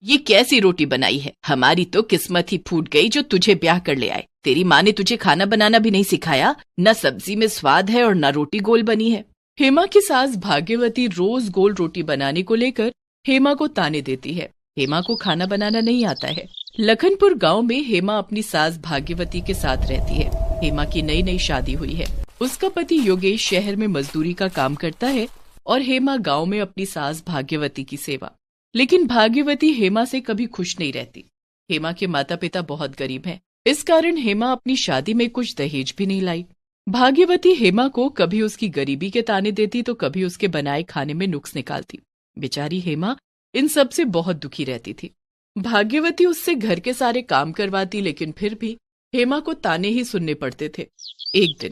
ये कैसी रोटी बनाई है? हमारी तो किस्मत ही फूट गई जो तुझे ब्याह कर ले आए। तेरी माँ ने तुझे खाना बनाना भी नहीं सिखाया। न सब्जी में स्वाद है और न रोटी गोल बनी है। हेमा की सास भाग्यवती रोज गोल रोटी बनाने को लेकर हेमा को ताने देती है। हेमा को खाना बनाना नहीं आता है। लखनपुर गांव में हेमा अपनी सास भाग्यवती के साथ रहती है। हेमा की नई नई शादी हुई है। उसका पति योगेश शहर में मजदूरी का काम करता है और हेमा गांव में अपनी सास भाग्यवती की सेवा। लेकिन भाग्यवती हेमा से कभी खुश नहीं रहती। हेमा के माता पिता बहुत गरीब हैं। इस कारण हेमा अपनी शादी में कुछ दहेज भी नहीं लाई। भाग्यवती हेमा को कभी उसकी गरीबी के ताने देती तो कभी उसके बनाए खाने में नुक्स निकालती। बेचारी हेमा इन सब से बहुत दुखी रहती थी। भाग्यवती उससे घर के सारे काम करवाती, लेकिन फिर भी हेमा को ताने ही सुनने पड़ते थे। एक दिन,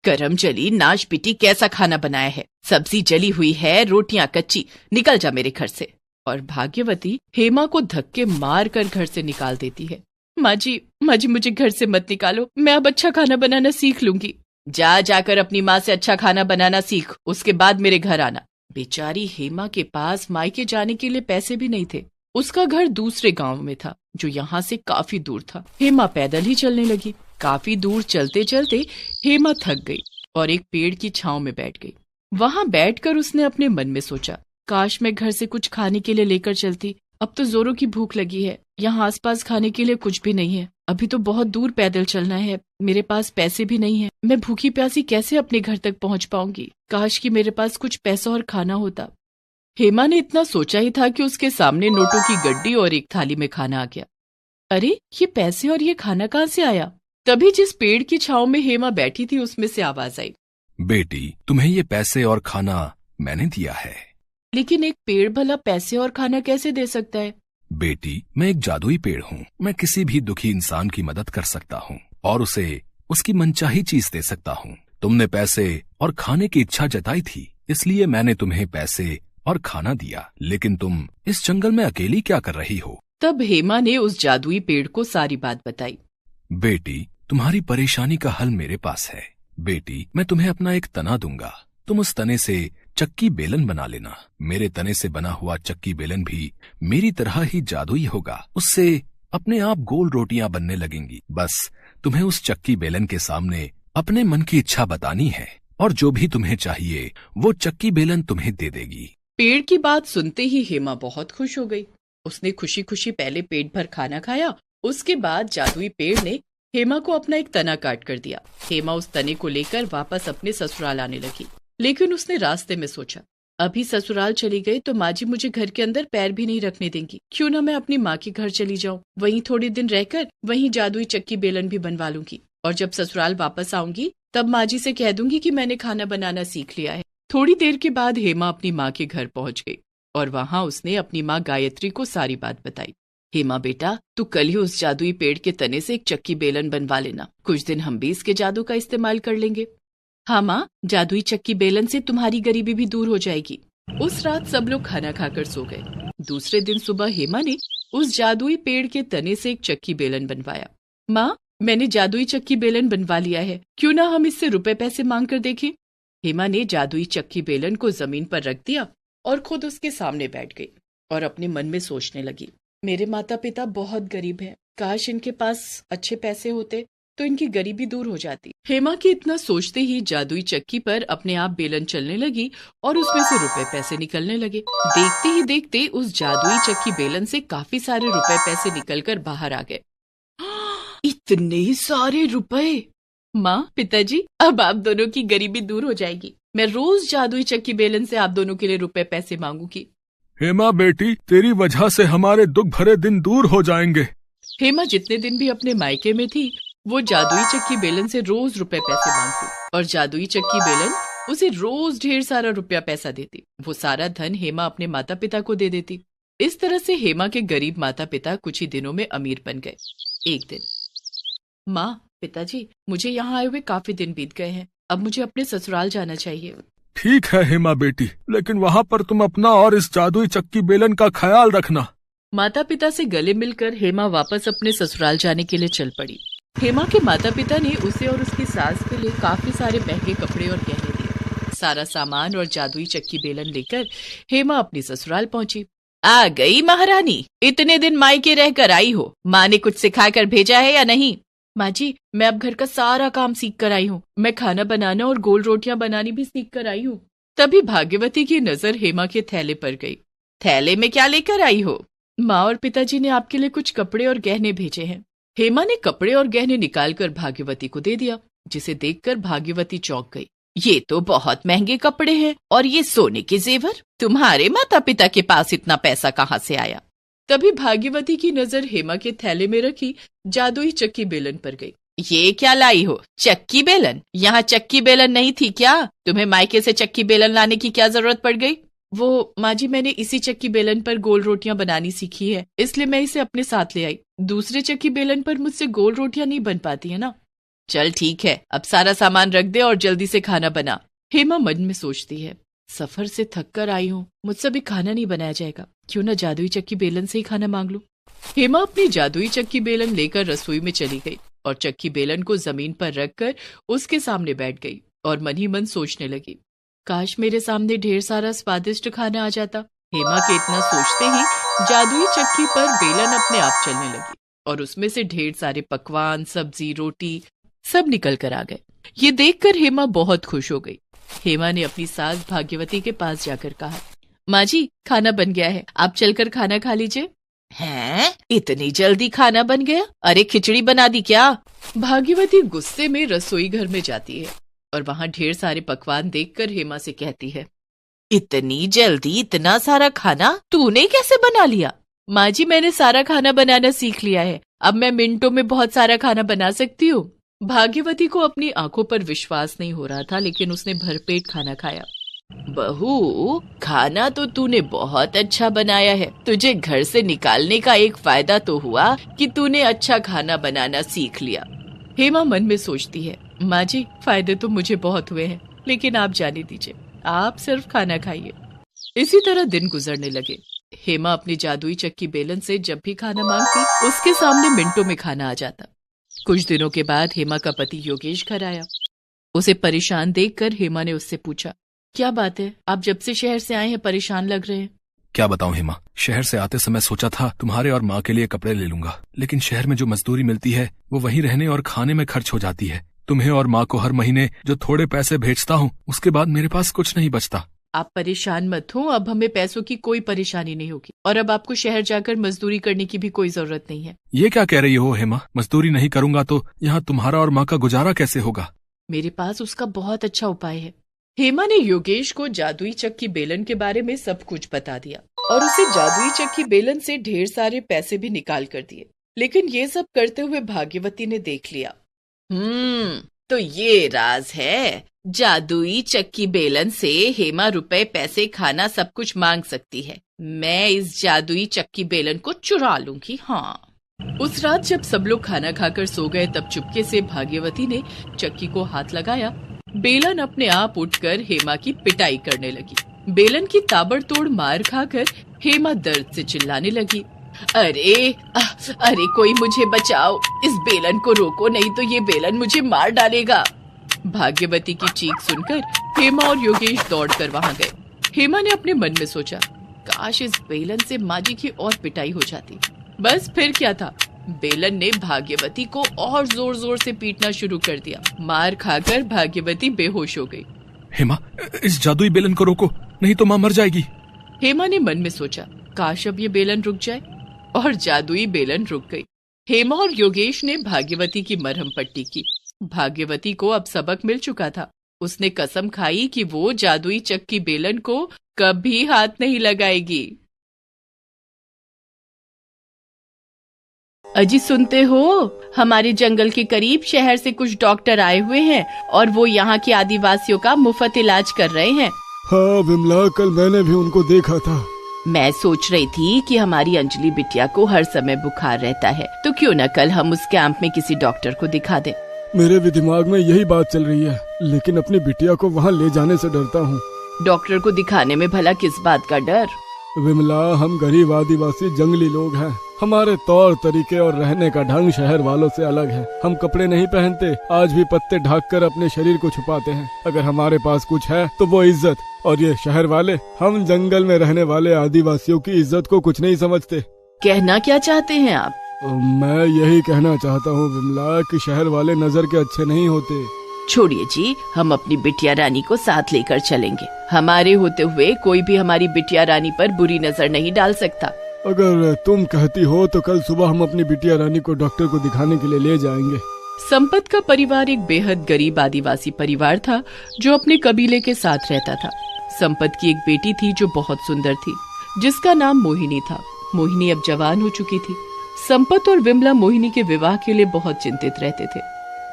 गरम जली नाश पिटी कैसा खाना बनाया है? सब्जी जली हुई है, रोटियां कच्ची, निकल जा मेरे घर से। और भाग्यवती हेमा को धक्के मार कर घर से निकाल देती है। माँ जी मुझे घर से मत निकालो, मैं अब अच्छा खाना बनाना सीख लूंगी। जाकर अपनी माँ से अच्छा खाना बनाना सीख, उसके बाद मेरे घर आना। बेचारी हेमा के पास मायके जाने के लिए पैसे भी नहीं थे। उसका घर दूसरे गांव में था जो यहाँ से काफी दूर था। हेमा पैदल ही चलने लगी। काफी दूर चलते चलते हेमा थक गई और एक पेड़ की छांव में बैठ गई। वहां बैठकर उसने अपने मन में सोचा, काश मैं घर से कुछ खाने के लिए लेकर चलती। अब तो जोरों की भूख लगी है। यहाँ आसपास खाने के लिए कुछ भी नहीं है। अभी तो बहुत दूर पैदल चलना है। मेरे पास पैसे भी नहीं है। मैं भूखी प्यासी कैसे अपने घर तक पहुँच पाऊंगी? काश कि मेरे पास कुछ पैसा और खाना होता। हेमा ने इतना सोचा ही था कि उसके सामने नोटों की गड्डी और एक थाली में खाना आ गया। अरे, ये पैसे और ये खाना कहाँ से आया? तभी जिस पेड़ की छांव में हेमा बैठी थी उसमें से आवाज आई, बेटी, तुम्हें ये पैसे और खाना मैंने दिया है। लेकिन एक पेड़ भला पैसे और खाना कैसे दे सकता है? बेटी, मैं एक जादुई पेड़ हूँ। मैं किसी भी दुखी इंसान की मदद कर सकता हूँ और उसे उसकी मनचाही चीज दे सकता हूँ। तुमने पैसे और खाने की इच्छा जताई थी, इसलिए मैंने तुम्हें पैसे और खाना दिया। लेकिन तुम इस जंगल में अकेली क्या कर रही हो? तब हेमा ने उस जादुई पेड़ को सारी बात बताई। बेटी, तुम्हारी परेशानी का हल मेरे पास है। बेटी, मैं तुम्हें अपना एक तना दूंगा। तुम उस तने से चक्की बेलन बना लेना। मेरे तने से बना हुआ चक्की बेलन भी मेरी तरह ही जादुई होगा। उससे अपने आप गोल रोटियां बनने लगेंगी। बस तुम्हें उस चक्की बेलन के सामने अपने मन की इच्छा बतानी है और जो भी तुम्हें चाहिए वो चक्की बेलन तुम्हें दे देगी। पेड़ की बात सुनते ही हेमा बहुत खुश हो गई। उसने खुशी खुशी पहले पेट भर खाना खाया। उसके बाद जादुई पेड़ ने हेमा को अपना एक तना काट कर दिया। हेमा उस तने को लेकर वापस अपने ससुराल आने लगी। लेकिन उसने रास्ते में सोचा, अभी ससुराल चली गई तो माँ जी मुझे घर के अंदर पैर भी नहीं रखने देंगी। क्यों ना मैं अपनी माँ के घर चली जाऊँ, वहीं थोड़े दिन रहकर वहीं जादुई चक्की बेलन भी बनवा लूंगी। और जब ससुराल वापस आऊंगी तब माँ जी से कह दूंगी कि मैंने खाना बनाना सीख लिया है। थोड़ी देर के बाद हेमा अपनी माँ के घर पहुँच गई और वहाँ उसने अपनी माँ गायत्री को सारी बात बताई। हेमा बेटा, तू कल ही उस जादुई पेड़ के तने से एक चक्की बेलन बनवा लेना। कुछ दिन हम भी इसके जादू का इस्तेमाल कर लेंगे। हाँ माँ, जादुई चक्की बेलन से तुम्हारी गरीबी भी दूर हो जाएगी। उस रात सब लोग खाना खाकर सो गए। दूसरे दिन सुबह हेमा ने उस जादुई पेड़ के तने से एक चक्की बेलन बनवाया। माँ, मैंने जादुई चक्की बेलन बनवा लिया है, क्यों ना हम इससे रुपए पैसे मांग कर देखें। हेमा ने जादुई चक्की बेलन को जमीन पर रख दिया और खुद उसके सामने बैठ गई और अपने मन में सोचने लगी, मेरे माता पिता बहुत गरीब हैं। काश इनके पास अच्छे पैसे होते तो इनकी गरीबी दूर हो जाती। हेमा की इतना सोचते ही जादुई चक्की पर अपने आप बेलन चलने लगी और उसमें से रुपए पैसे निकलने लगे। देखते ही देखते उस जादुई चक्की बेलन से काफी सारे रुपए पैसे निकलकर बाहर आ गए। इतने सारे रुपए! माँ, पिताजी, अब आप दोनों की गरीबी दूर हो जाएगी। मैं रोज जादुई चक्की बेलन से आप दोनों के लिए रुपए पैसे मांगूंगी। हेमा बेटी, तेरी वजह से हमारे दुख भरे दिन दूर हो जाएंगे। हेमा जितने दिन भी अपने मायके में थी वो जादुई चक्की बेलन से रोज रुपए पैसे मांगती और जादुई चक्की बेलन उसे रोज ढेर सारा रुपया पैसा देती। वो सारा धन हेमा अपने माता पिता को दे देती। इस तरह से हेमा के गरीब माता पिता कुछ ही दिनों में अमीर बन गए। एक दिन, माँ, पिताजी, मुझे यहाँ आए हुए काफी दिन बीत गए हैं। अब मुझे अपने ससुराल जाना चाहिए। ठीक है हेमा बेटी, लेकिन वहाँ पर तुम अपना और इस जादुई चक्की बेलन का ख्याल रखना। माता पिता से गले मिलकर हेमा वापस अपने ससुराल जाने के लिए चल पड़ी। हेमा के माता पिता ने उसे और उसकी सास के लिए काफी सारे महंगे कपड़े और गहने दिए। सारा सामान और जादुई चक्की बेलन लेकर हेमा अपनी ससुराल पहुंची। आ गई महारानी, इतने दिन मायके रहकर आई हो, माँ ने कुछ सिखाकर भेजा है या नहीं? माँ जी, मैं अब घर का सारा काम सीख कर आई हूँ। मैं खाना बनाना और गोल रोटियां बनानी भी सीख कर आई हूँ। तभी भाग्यवती की नजर हेमा के थैले पर गई। थैले में क्या लेकर आई हो? माँ और पिताजी ने आपके लिए कुछ कपड़े और गहने भेजे हैं। हेमा ने कपड़े और गहने निकालकर भाग्यवती को दे दिया, जिसे देखकर भाग्यवती चौंक गई। ये तो बहुत महंगे कपड़े हैं और ये सोने के जेवर। तुम्हारे माता पिता के पास इतना पैसा कहाँ से आया? तभी भाग्यवती की नजर हेमा के थैले में रखी जादुई चक्की बेलन पर गई। ये क्या लाई हो? चक्की बेलन? यहाँ चक्की बेलन नहीं थी क्या? तुम्हें मायके से चक्की बेलन लाने की क्या जरूरत पड़ गई? वो माँ जी, मैंने इसी चक्की बेलन पर गोल रोटियां बनानी सीखी है, इसलिए मैं इसे अपने साथ ले आई। दूसरे चक्की बेलन पर मुझसे गोल रोटियां नहीं बन पाती है ना। चल ठीक है, अब सारा सामान रख दे और जल्दी से खाना बना। हेमा मन में सोचती है, सफर से थक कर आई हूँ, मुझसे भी खाना नहीं बनाया जाएगा, क्यों न जादुई चक्की बेलन से ही खाना मांग लूं। हेमा अपनी जादुई चक्की बेलन लेकर रसोई में चली गई और चक्की बेलन को जमीन पर रखकर उसके सामने बैठ गई और मन ही मन सोचने लगी, काश मेरे सामने ढेर सारा स्वादिष्ट खाना आ जाता। हेमा के इतना सोचते ही जादुई चक्की पर बेलन अपने आप चलने लगी और उसमें से ढेर सारे पकवान, सब्जी, रोटी सब निकल कर आ गए। ये देखकर हेमा बहुत खुश हो गई। हेमा ने अपनी सास भाग्यवती के पास जाकर कहा, माँ जी, खाना बन गया है, आप चलकर खाना खा लीजिए। हैं? इतनी जल्दी खाना बन गया? अरे खिचड़ी बना दी क्या? भाग्यवती गुस्से में रसोई घर में जाती है और वहाँ ढेर सारे पकवान देखकर हेमा से कहती है, इतनी जल्दी इतना सारा खाना तूने कैसे बना लिया? माँ जी, मैंने सारा खाना बनाना सीख लिया है, अब मैं मिनटों में बहुत सारा खाना बना सकती हूँ। भाग्यवती को अपनी आंखों पर विश्वास नहीं हो रहा था, लेकिन उसने भरपेट खाना खाया। बहू, खाना तो तूने बहुत अच्छा बनाया है। तुझे घर से निकालने का एक फायदा तो हुआ कि तूने अच्छा खाना बनाना सीख लिया। हेमा मन में सोचती है, माँ जी, फायदे तो मुझे बहुत हुए हैं, लेकिन आप जाने दीजिए, आप सिर्फ खाना खाइए। इसी तरह दिन गुजरने लगे। हेमा अपनी जादुई चक्की बेलन से जब भी खाना मांगती, उसके सामने मिनटों में खाना आ जाता। कुछ दिनों के बाद हेमा का पति योगेश घर आया। उसे परेशान देखकर हेमा ने उससे पूछा, क्या बात है, आप जब से शहर से आए हैं परेशान लग रहे हैं। क्या बताऊं हेमा, शहर से आते समय सोचा था तुम्हारे और माँ के लिए कपड़े ले लूंगा, लेकिन शहर में जो मजदूरी मिलती है वो वहीं रहने और खाने में खर्च हो जाती है। तुम्हें और माँ को हर महीने जो थोड़े पैसे भेजता हूँ, उसके बाद मेरे पास कुछ नहीं बचता। आप परेशान मत हो, अब हमें पैसों की कोई परेशानी नहीं होगी और अब आपको शहर जाकर मजदूरी करने की भी कोई जरूरत नहीं है। ये क्या कह रही हो हेमा? मजदूरी नहीं करूंगा तो यहाँ तुम्हारा और माँ का गुजारा कैसे होगा? मेरे पास उसका बहुत अच्छा उपाय है। हेमा ने योगेश को जादुई चक्की बेलन के बारे में सब कुछ बता दिया और उसे जादुई चक्की बेलन से ढेर सारे पैसे भी निकाल कर दिए। लेकिन ये सब करते हुए भाग्यवती ने देख लिया। तो ये राज है, जादुई चक्की बेलन से हेमा रुपए, पैसे, खाना सब कुछ मांग सकती है। मैं इस जादुई चक्की बेलन को चुरा लूंगी। हाँ। उस रात जब सब लोग खाना खाकर सो गए, तब चुपके से भाग्यवती ने चक्की को हाथ लगाया। बेलन अपने आप उठकर हेमा की पिटाई करने लगी। बेलन की ताबड़तोड़ मार खाकर हेमा दर्द से चिल्लाने लगी, अरे कोई मुझे बचाओ, इस बेलन को रोको, नहीं तो ये बेलन मुझे मार डालेगा। भाग्यवती की चीख सुनकर हेमा और योगेश दौड़कर वहां गए। हेमा ने अपने मन में सोचा, काश इस बेलन से माँ जी की और पिटाई हो जाती। बस फिर क्या था, बेलन ने भाग्यवती को और जोर जोर से पीटना शुरू कर दिया। मार खाकर भाग्यवती बेहोश हो गई। हेमा, इस जादुई बेलन को रोको, नहीं तो माँ मर जाएगी। हेमा ने मन में सोचा, काश अब ये बेलन रुक जाए, और जादुई बेलन रुक गई। हेमा और योगेश ने भाग्यवती की मरहम पट्टी की। भाग्यवती को अब सबक मिल चुका था। उसने कसम खाई कि वो जादुई चक्की बेलन को कभी हाथ नहीं लगाएगी। अजी सुनते हो, हमारे जंगल के करीब शहर से कुछ डॉक्टर आए हुए हैं और वो यहाँ के आदिवासियों का मुफ्त इलाज कर रहे हैं। हाँ विमला, कल मैंने भी उनको देखा था। मैं सोच रही थी कि हमारी अंजलि बिटिया को हर समय बुखार रहता है, तो क्यों न कल हम उस कैंप में किसी डॉक्टर को दिखा दें। मेरे भी दिमाग में यही बात चल रही है, लेकिन अपनी बिटिया को वहाँ ले जाने से डरता हूँ। डॉक्टर को दिखाने में भला किस बात का डर? विमला, हम गरीब आदिवासी जंगली लोग हैं, हमारे तौर तरीके और रहने का ढंग शहर वालों से अलग है। हम कपड़े नहीं पहनते, आज भी पत्ते ढक कर अपने शरीर को छुपाते हैं। अगर हमारे पास कुछ है तो वो इज्जत। और ये शहर वाले, हम जंगल में रहने वाले आदिवासियों की इज्जत को कुछ नहीं समझते। कहना क्या चाहते हैं आप? मैं यही कहना चाहता हूँ विमला कि शहर वाले नजर के अच्छे नहीं होते। छोड़िए जी, हम अपनी बिटिया रानी को साथ लेकर चलेंगे। हमारे होते हुए कोई भी हमारी बिटिया रानी पर बुरी नजर नहीं डाल सकता। अगर तुम कहती हो तो कल सुबह हम अपनी बिटिया रानी को डॉक्टर को दिखाने के लिए ले जाएंगे। संपत का परिवार एक बेहद गरीब आदिवासी परिवार था जो अपने कबीले के साथ रहता था। संपत की एक बेटी थी जो बहुत सुंदर थी, जिसका नाम मोहिनी था। मोहिनी अब जवान हो चुकी थी। संपत और विमला मोहिनी के विवाह के लिए बहुत चिंतित रहते थे।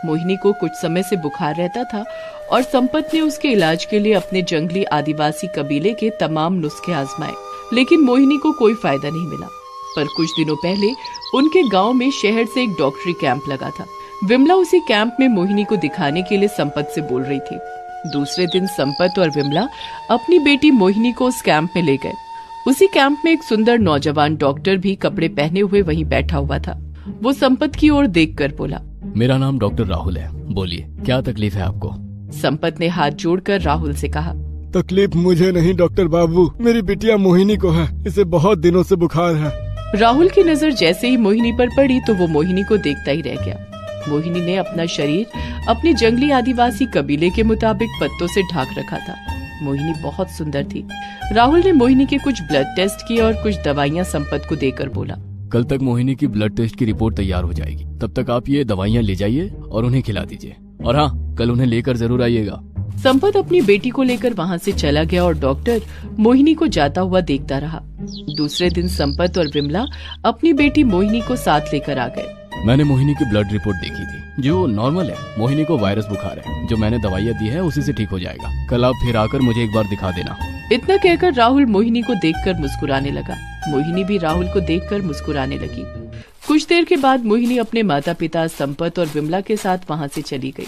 मोहिनी को कुछ समय से बुखार रहता था और संपत ने उसके इलाज के लिए अपने जंगली आदिवासी कबीले के तमाम नुस्खे आजमाए, लेकिन मोहिनी को कोई फायदा नहीं मिला। पर कुछ दिनों पहले उनके गांव में शहर से एक डॉक्टरी कैंप लगा था। विमला उसी कैंप में मोहिनी को दिखाने के लिए संपत से बोल रही थी। दूसरे दिन संपत और विमला अपनी बेटी मोहिनी को उस कैंप में ले गए। उसी कैंप में एक सुंदर नौजवान डॉक्टर भी कपड़े पहने हुए वहीं बैठा हुआ था। वो संपत की ओर देखकर बोला, मेरा नाम डॉक्टर राहुल है, बोलिए क्या तकलीफ है आपको? संपत ने हाथ जोड़कर राहुल से कहा, तकलीफ मुझे नहीं डॉक्टर बाबू, मेरी बिटिया मोहिनी को है। इसे बहुत दिनों से बुखार है। राहुल की नजर जैसे ही मोहिनी पर पड़ी तो वो मोहिनी को देखता ही रह गया। मोहिनी ने अपना शरीर अपने जंगली आदिवासी कबीले के मुताबिक पत्तों से ढक रखा था। मोहिनी बहुत सुंदर थी। राहुल ने मोहिनी के कुछ ब्लड टेस्ट किए और कुछ दवाइयाँ संपत को देकर बोला, कल तक मोहिनी की ब्लड टेस्ट की रिपोर्ट तैयार हो जाएगी। तब तक आप ये दवाइयाँ ले जाइए और उन्हें खिला दीजिए। और हाँ, कल उन्हें लेकर जरूर आइएगा। संपत अपनी बेटी को लेकर वहाँ से चला गया और डॉक्टर मोहिनी को जाता हुआ देखता रहा। दूसरे दिन संपत और विमला अपनी बेटी मोहिनी को साथ लेकर आ गए। मैंने मोहिनी की ब्लड रिपोर्ट देखी थी, जो नॉर्मल है। मोहिनी को वायरस बुखार है, जो मैंने दवाइयाँ दी है उसी से ठीक हो जाएगा। कल आप फिर आकर मुझे एक बार दिखा देना। इतना कहकर राहुल मोहिनी को देखकर मुस्कुराने लगा। मोहिनी भी राहुल को देखकर मुस्कुराने लगी। कुछ देर के बाद मोहिनी अपने माता पिता संपत और विमला के साथ वहाँ से चली गई।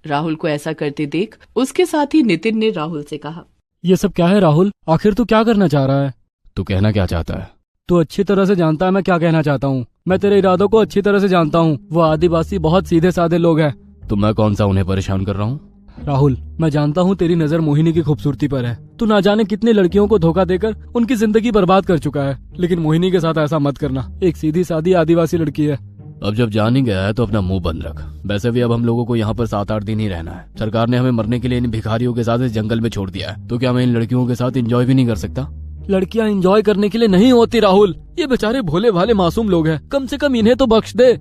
राहुल को ऐसा करते देख उसके साथी नितिन ने राहुल से कहा, ये सब क्या है राहुल? आखिर तू क्या करना चाह रहा है? तू कहना क्या चाहता है? तू अच्छी तरह से जानता है मैं क्या कहना चाहता हूँ। मैं तेरे इरादों को अच्छी तरह से जानता हूँ। वो आदिवासी बहुत सीधे साधे लोग हैं। तो मैं कौन सा उन्हें परेशान कर रहा हूँ? राहुल, मैं जानता हूँ तेरी नजर मोहिनी की खूबसूरती पर है। तू ना जाने कितनी लड़कियों को धोखा देकर उनकी जिंदगी बर्बाद कर चुका है, लेकिन मोहिनी के साथ ऐसा मत करना। एक सीधी सादी आदिवासी लड़की है। अब जब जान ही गया है तो अपना मुंह बंद रख। वैसे भी अब हम लोगों को यहाँ पर 7-8 दिन ही रहना है। सरकार ने हमें मरने के लिए इन भिखारियों के साथ इस जंगल में छोड़ दिया है, तो क्या मैं इन लड़कियों के साथ एंजॉय भी नहीं कर सकता? लड़कियां एंजॉय करने के लिए नहीं होती राहुल। ये बेचारे भोले भाले मासूम लोग हैं, कम से कम इन्हें तो बख्श दे।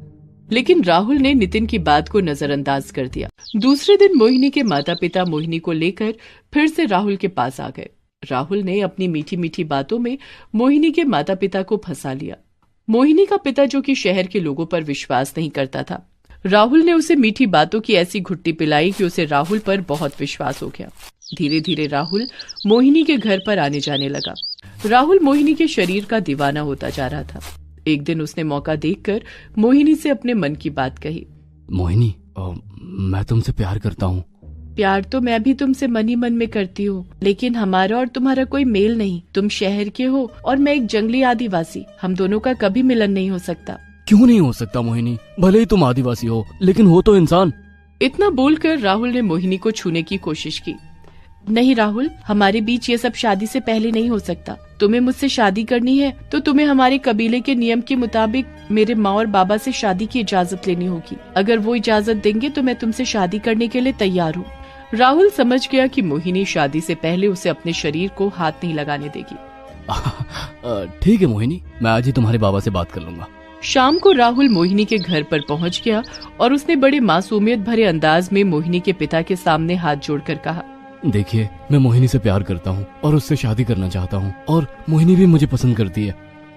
लेकिन राहुल ने नितिन की बात को नजरअंदाज कर दिया। दूसरे दिन मोहिनी के माता पिता मोहिनी को लेकर फिर से राहुल के पास आ गए। राहुल ने अपनी मीठी मीठी बातों में मोहिनी के माता पिता को फंसा लिया। मोहिनी का पिता, जो कि शहर के लोगों पर विश्वास नहीं करता था, राहुल ने उसे मीठी बातों की ऐसी घुट्टी पिलाई कि उसे राहुल पर बहुत विश्वास हो गया। धीरे धीरे राहुल मोहिनी के घर पर आने जाने लगा। राहुल मोहिनी के शरीर का दीवाना होता जा रहा था। एक दिन उसने मौका देखकर मोहिनी से अपने मन की बात कही, मोहिनी, मैं तुमसे प्यार करता हूँ। प्यार तो मैं भी तुमसे मन ही मन में करती हूँ, लेकिन हमारा और तुम्हारा कोई मेल नहीं। तुम शहर के हो और मैं एक जंगली आदिवासी। हम दोनों का कभी मिलन नहीं हो सकता। क्यों नहीं हो सकता मोहिनी? भले ही तुम आदिवासी हो, लेकिन हो तो इंसान। इतना बोलकर राहुल ने मोहिनी को छूने की कोशिश की। नहीं राहुल, हमारे बीच ये सब शादी से पहले नहीं हो सकता। तुम्हें मुझसे शादी करनी है तो तुम्हें हमारे कबीले के नियम के मुताबिक मेरे माँ और बाबा से शादी की इजाजत लेनी होगी। अगर वो इजाजत देंगे तो मैं तुमसे शादी करने के लिए तैयार हूँ। राहुल समझ गया कि मोहिनी शादी से पहले उसे अपने शरीर को हाथ नहीं लगाने देगी। ठीक है मोहिनी, मैं आज ही तुम्हारे बाबा से बात कर लूंगा। शाम को राहुल मोहिनी के घर पर पहुंच गया और उसने बड़े मासूमियत भरे अंदाज में मोहिनी के पिता के सामने हाथ जोड़कर कहा, देखिए, मैं मोहिनी से प्यार करता हूँ और उससे शादी करना चाहता हूँ, और मोहिनी भी मुझे पसंद करती है।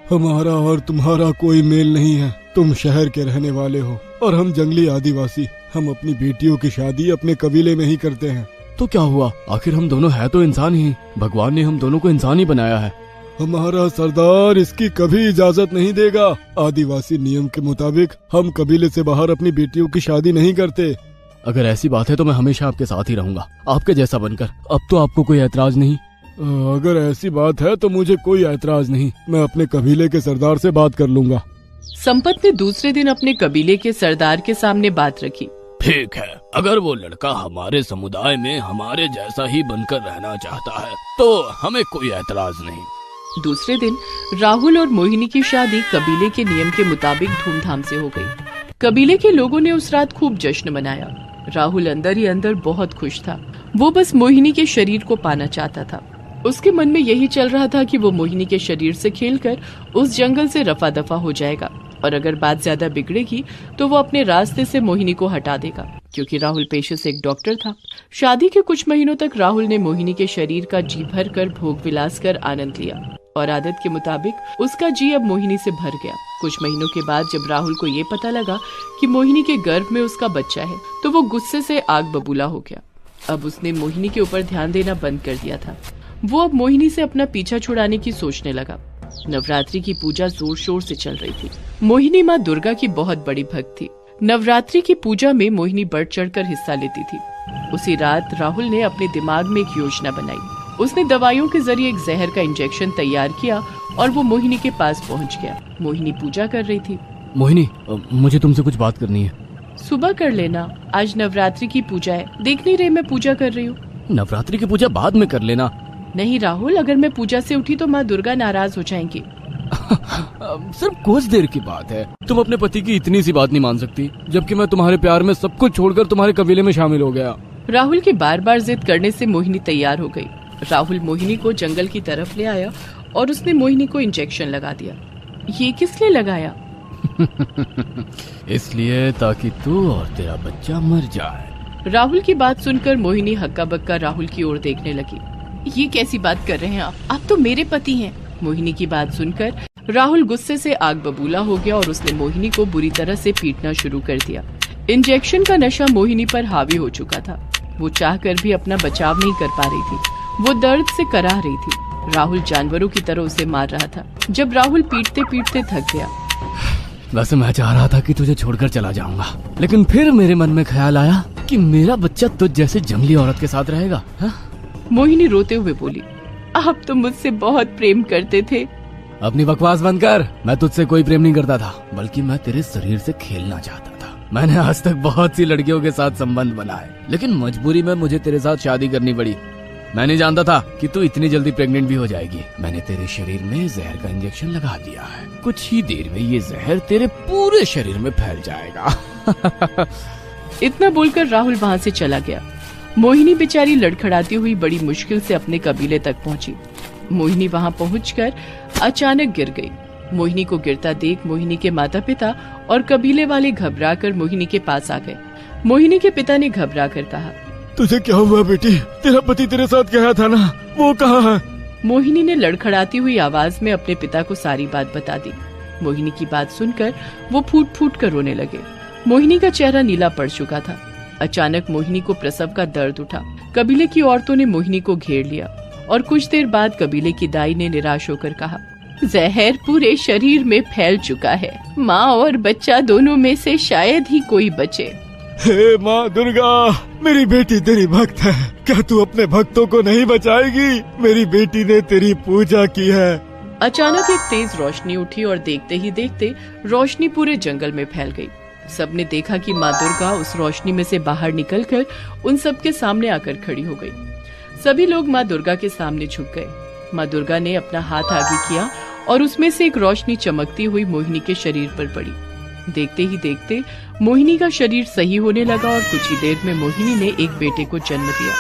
हमारा और तुम्हारा कोई मेल नहीं है। तुम शहर के रहने वाले हो और हम जंगली आदिवासी। हम अपनी बेटियों की शादी अपने कबीले में ही करते हैं। तो क्या हुआ? आखिर हम दोनों है तो इंसान ही। भगवान ने हम दोनों को इंसान ही बनाया है। हमारा सरदार इसकी कभी इजाजत नहीं देगा। आदिवासी नियम के मुताबिक हम कबीले से बाहर अपनी बेटियों की शादी नहीं करते। अगर ऐसी बात है तो मैं हमेशा आपके साथ ही रहूंगा, आपके जैसा बनकर। अब तो आपको कोई ऐतराज नहीं? अगर ऐसी बात है तो मुझे कोई ऐतराज नहीं। मैं अपने कबीले के सरदार से बात कर लूंगा। संपत ने दूसरे दिन अपने कबीले के सरदार के सामने बात रखी। ठीक है, अगर वो लड़का हमारे समुदाय में हमारे जैसा ही बनकर रहना चाहता है तो हमें कोई ऐतराज नहीं। दूसरे दिन राहुल और मोहिनी की शादी कबीले के नियम के मुताबिक धूमधाम से हो गई। कबीले के लोगों ने उस रात खूब जश्न मनाया। राहुल अंदर ही अंदर बहुत खुश था। वो बस मोहिनी के शरीर को पाना चाहता था। उसके मन में यही चल रहा था कि वो मोहिनी के शरीर से खेलकर उस जंगल से रफा दफा हो जाएगा और अगर बात ज्यादा बिगड़ेगी तो वो अपने रास्ते से मोहिनी को हटा देगा, क्योंकि राहुल पेशे से एक डॉक्टर था। शादी के कुछ महीनों तक राहुल ने मोहिनी के शरीर का जी भर कर भोग विलास कर आनंद लिया और आदत के मुताबिक उसका जी अब मोहिनी से भर गया। कुछ महीनों के बाद जब राहुल को ये पता लगा कि मोहिनी के गर्भ में उसका बच्चा है तो वो गुस्से से आग बबूला हो गया। अब उसने मोहिनी के ऊपर ध्यान देना बंद कर दिया था। वो अब मोहिनी से अपना पीछा छुड़ाने की सोचने लगा। नवरात्रि की पूजा जोर शोर से चल रही थी। मोहिनी माँ दुर्गा की बहुत बड़ी भक्त थी। नवरात्रि की पूजा में मोहिनी बढ़ चढ़कर हिस्सा लेती थी। उसी रात राहुल ने अपने दिमाग में एक योजना बनाई। उसने दवाइयों के जरिए एक जहर का इंजेक्शन तैयार किया और वो मोहिनी के पास पहुंच गया। मोहिनी पूजा कर रही थी। मोहिनी, मुझे तुमसे कुछ बात करनी है। सुबह कर लेना, आज नवरात्रि की पूजा है। देख नहीं रहे मैं पूजा कर रही हूँ। नवरात्रि की पूजा बाद में कर लेना। नहीं राहुल, अगर मैं पूजा से उठी तो माँ दुर्गा नाराज हो जाएंगी। सिर्फ कुछ देर की बात है। तुम अपने पति की इतनी सी बात नहीं मान सकती, जबकि मैं तुम्हारे प्यार में सब कुछ छोड़कर तुम्हारे कबीले में शामिल हो गया। राहुल के बार बार जिद करने से मोहिनी तैयार हो गई। राहुल मोहिनी को जंगल की तरफ ले आया और उसने मोहिनी को इंजेक्शन लगा दिया। ये किस लिए लगाया? इसलिए ताकि तू और तेरा बच्चा मर जाए। राहुल की बात सुनकर मोहिनी हक्का बक्का राहुल की ओर देखने लगी। ये कैसी बात कर रहे हैं आप तो मेरे पति हैं। मोहिनी की बात सुनकर राहुल गुस्से से आग बबूला हो गया और उसने मोहिनी को बुरी तरह से पीटना शुरू कर दिया। इंजेक्शन का नशा मोहिनी पर हावी हो चुका था। वो चाहकर भी अपना बचाव नहीं कर पा रही थी। वो दर्द से कराह रही थी। राहुल जानवरों की तरह उसे मार रहा था। जब राहुल पीटते पीटते थक गया। वैसे मैं चाह रहा था कि तुझे छोड़कर चला जाऊंगा, लेकिन फिर मेरे मन में ख्याल आया कि मेरा बच्चा तुझ जैसे जंगली औरत के साथ रहेगा। मोहिनी रोते हुए बोली, आप तो मुझसे बहुत प्रेम करते थे। अपनी बकवास बंद कर। मैं तुझसे कोई प्रेम नहीं करता था, बल्कि मैं तेरे शरीर से खेलना चाहता था। मैंने आज तक बहुत सी लड़कियों के साथ संबंध बनाए, लेकिन मजबूरी में मुझे तेरे साथ शादी करनी पड़ी। मैं नहीं जानता था कि तू इतनी जल्दी प्रेग्नेंट भी हो जाएगी। मैंने तेरे शरीर में जहर का इंजेक्शन लगा दिया है। कुछ ही देर में ये जहर तेरे पूरे शरीर में फैल जाएगा। इतना बोलकर राहुल वहाँ से चला गया। मोहिनी बेचारी लड़खड़ाती हुई बड़ी मुश्किल से अपने कबीले तक पहुंची। मोहिनी वहां पहुंचकर अचानक गिर गई। मोहिनी को गिरता देख मोहिनी के माता पिता और कबीले वाले घबराकर मोहिनी के पास आ गए। मोहिनी के पिता ने घबराकर कहा, तुझे क्या हुआ बेटी? तेरा पति तेरे साथ गया था ना, वो कहाँ है? मोहिनी ने लड़खड़ाती हुई आवाज में अपने पिता को सारी बात बता दी। मोहिनी की बात सुनकर वो फूट फूट कर रोने लगे। मोहिनी का चेहरा नीला पड़ चुका था। अचानक मोहिनी को प्रसव का दर्द उठा। कबीले की औरतों ने मोहिनी को घेर लिया और कुछ देर बाद कबीले की दाई ने निराश होकर कहा, जहर पूरे शरीर में फैल चुका है। माँ और बच्चा दोनों में से शायद ही कोई बचे। हे माँ दुर्गा, मेरी बेटी तेरी भक्त है, क्या तू अपने भक्तों को नहीं बचाएगी? मेरी बेटी ने तेरी पूजा की है। अचानक एक तेज रोशनी उठी और देखते ही देखते रोशनी पूरे जंगल में फैल गई। सबने देखा कि माँ दुर्गा उस रोशनी में से बाहर निकलकर उन सबके सामने आकर खड़ी हो गई। सभी लोग माँ दुर्गा के सामने झुक गए। माँ दुर्गा ने अपना हाथ आगे किया और उसमें से एक रोशनी चमकती हुई मोहिनी के शरीर पर पड़ी। देखते ही देखते मोहिनी का शरीर सही होने लगा और कुछ ही देर में मोहिनी ने एक बेटे को जन्म दिया।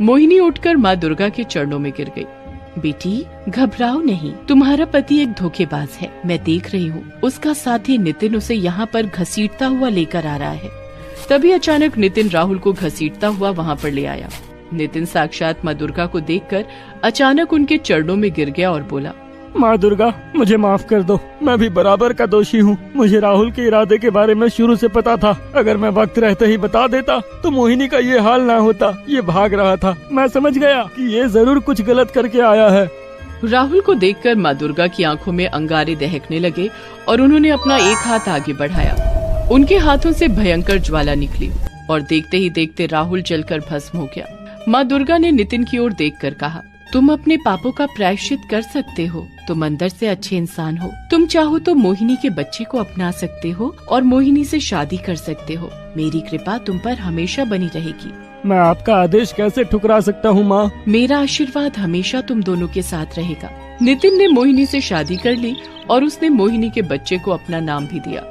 मोहिनी उठकर माँ दुर्गा के चरणों में गिर गई। बेटी घबराओ नहीं, तुम्हारा पति एक धोखेबाज है। मैं देख रही हूँ उसका साथी नितिन उसे यहाँ पर घसीटता हुआ लेकर आ रहा है। तभी अचानक नितिन राहुल को घसीटता हुआ वहाँ पर ले आया। नितिन साक्षात माँ दुर्गा को देखकर अचानक उनके चरणों में गिर गया और बोला, माँ दुर्गा मुझे माफ कर दो, मैं भी बराबर का दोषी हूँ। मुझे राहुल के इरादे के बारे में शुरू से पता था। अगर मैं वक्त रहते ही बता देता तो मोहिनी का ये हाल ना होता। ये भाग रहा था, मैं समझ गया कि ये जरूर कुछ गलत करके आया है। राहुल को देखकर माँ दुर्गा की आंखों में अंगारे दहकने लगे और उन्होंने अपना एक हाथ आगे बढ़ाया। उनके हाथों से भयंकर ज्वाला निकली और देखते ही देखते राहुल जलकर भस्म हो गया। माँ दुर्गा ने नितिन की ओर देखकर कहा, तुम अपने पापों का प्रायश्चित कर सकते हो। तुम अंदर से अच्छे इंसान हो। तुम चाहो तो मोहिनी के बच्चे को अपना सकते हो और मोहिनी से शादी कर सकते हो। मेरी कृपा तुम पर हमेशा बनी रहेगी। मैं आपका आदेश कैसे ठुकरा सकता हूँ माँ? मेरा आशीर्वाद हमेशा तुम दोनों के साथ रहेगा। नितिन ने मोहिनी से शादी कर ली और उसने मोहिनी के बच्चे को अपना नाम भी दिया।